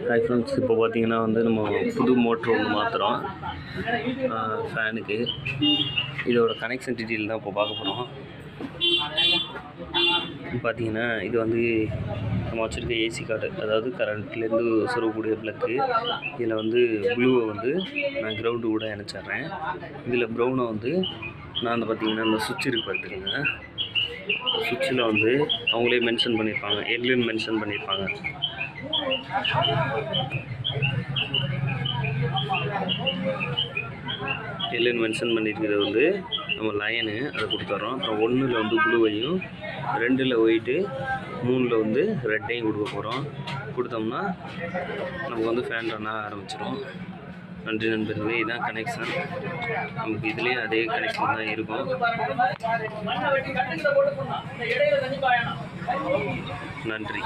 Hi friends, இப்போ பார்த்தீங்கன்னா நம்ம புது மோட்ரு ஒன்று மாற்றுறோம் ஃபேனுக்கு. இதோட கனெக்ஷன் டீட்டெயில் தான் இப்போ பார்க்க போகிறோம். பார்த்தீங்கன்னா இது நம்ம வச்சுருக்க ஏசி கார்டு, அதாவது கரண்ட்லேருந்து சொருகக்கூடிய ப்ளக்கு. இதில் ப்ளூவை நான் கிரவுண்டு கூட இணைச்சிட்றேன். இதில் ப்ரௌனை நான் பார்த்தீங்கன்னா இந்த சுவிட்ச் இருக்கு பார்த்துக்கோங்க. சுவிட்சில் அவங்களே மென்ஷன் பண்ணியிருப்பாங்க, எல்லுன்னு மென்ஷன் பண்ணியிருப்பாங்க. எல்லுன்னு மென்ஷன் பண்ணியிருக்கிறது நம்ம லைனு அதை கொடுத்துட்றோம். அப்புறம் 1ல் ப்ளூவையும், 2ல் ஒயிட்டு, 3ல் ரெட்டையும் கொடுக்க போகிறோம். கொடுத்தோம்னா நமக்கு ஃபேன் ரன் ஆக ஆரம்பிச்சிடும். நன்றி நண்பர்களே. இதுதான் கனெக்ஷன். நமக்கு இதுலேயே அதே கனெக்ஷன் தான் இருக்கும். நன்றி.